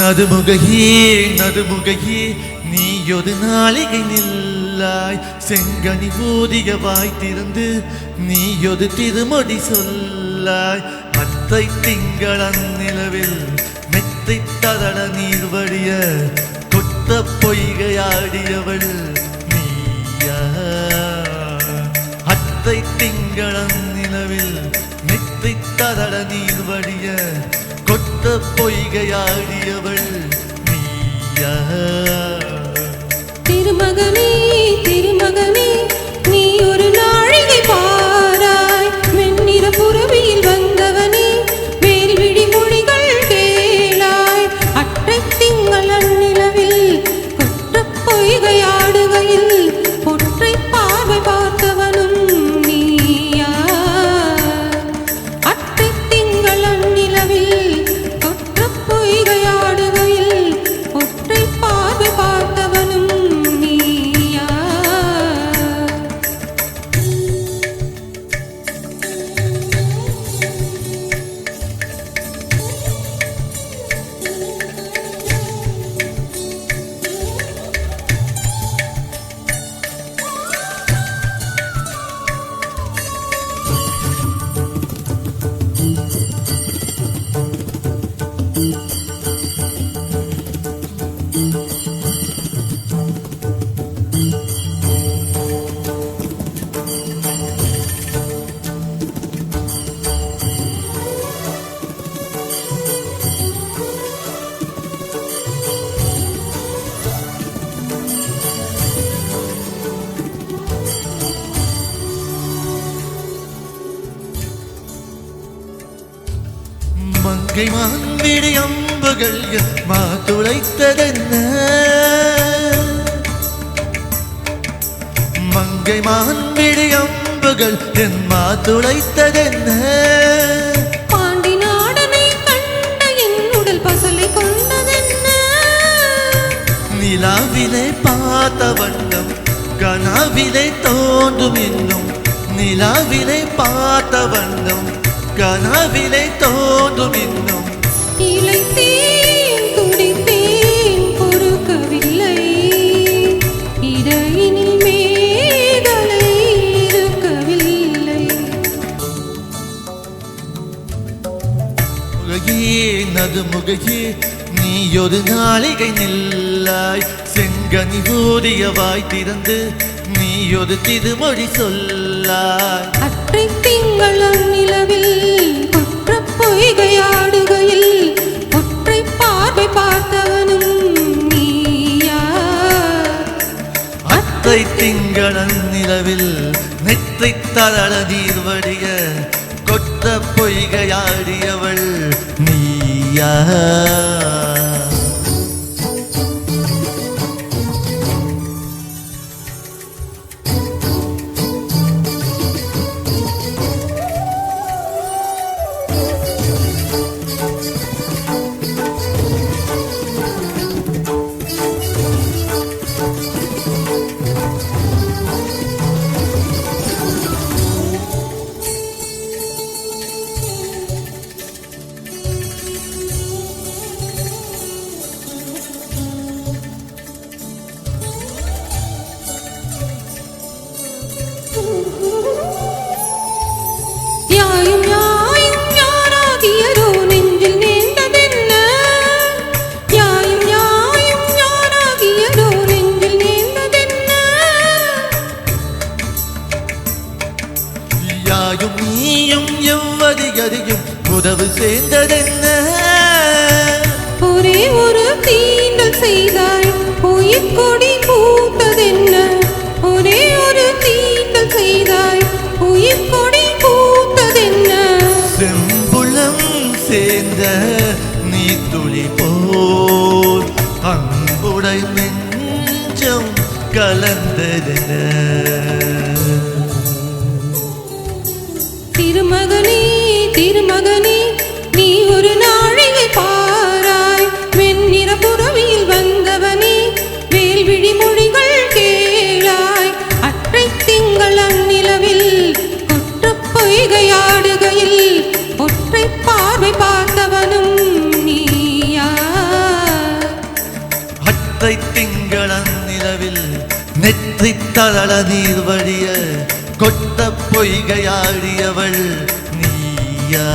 நடுமுகையே நீயொரு நாளிகை நில்லாய். செங்கனி ஊதிய வாய் திறந்து நீயொரு திருமொழி சொல்லாய். அத்தை திங்களன் நிலவில் மெத்தை ததட நீர் வழிய கொத்த பொய்கையாடியவள் நீயா. அத்தை திங்களன் நிலவில் மெத்தை ததட நீர் வழிய கொத்த பொய்கையாடியவள் நீயா. திருமகனே திருமகனே நீ ஒரு நாழிகை பாராய். வெண்ணிற புறவியில் வந்தவனே வேல்விழி மொழிகள் கேளாய். அற்றை திங்கள் அந்நிலவில் கொற்ற பொய்கையாடுகையில் ஒற்றை பார்வை பார்த்தவனும் நீயா. அற்றை திங்கள் அந்நிலவில் கொற்ற பொய்கையாடுகையில் ஒற்றை பார்வை பார்த்தவனும் நீயா. மங்கை மான்விழி அம்புகள் மாத்துளைத்ததென்ன. மங்கை மான்விழி அம்புகள் என் மாத்துளைத்ததென்ன. பாண்டி நாடனை கண்ட என் உடல் பசலை கொண்டதென்ன. நிலாவிலே பார்த்த வண்ணம் கனாவிலே தோன்றும் இன்னும். நிலாவிலே பார்த்த வண்ணம் கனாவிலே தோன்றும் இன்னும். இளைத்தேன் துடித்தேன் பொறுக்கவில்லை. இடையினில் மேகலை இருக்கவில்லை. நடுமுகையே நீயொரு நாளிகை நில்லாய். செங்கனி ஊதிய வாய் திறந்து நீயொரு திருமொழி சொல்லாய். அற்றை திங்கள் அந்நிலவில் கொற்ற பொய்கையாடுகையில் ஒற்றை பார்வை பார்த்தவனும் நீயா. அத்தை திங்களன் நிலவில் நெத்தை தரள நீர் வடிய கொத்த பொய்கையாடியவள் நீயா. யாயும் யாயும் யாராகியதோ நெஞ்சில் நேர்ந்ததென்ன. யாயும் யாயும் யாராகியதோ நெஞ்சில் நேர்ந்ததென்ன. யாயும் நீயும் எவ்வதிகரியும் உறவு சேர்ந்ததென்ன. ஒரே ஒரு தீண்டல் செய்தாய் உயிர் கொடி பூத்ததென்ன. ஒரே ஒரு தீண்டல் செய்தாய் உயிர் கொடி பூத்ததென்ன. செம்புளம் சேர்ந்த நீ துளி போல் அன்புடை நெஞ்சம் கலந்ததென. திருமகனே திருமகனே நீ ஒரு நாழிகை பாராய். வெண்ணிற புறவியில் வந்தவனே வேல்விழி மொழிகள் கேளாய். அற்றை திங்கள் அந்நிலவில் கொற்ற பொய்கையாடுகையில் ஒற்றை பார்வை பார்த்தவனும் நீயா. தித்தள நீர் வழிய கொட்ட பொய்கையாடியவள் நீயா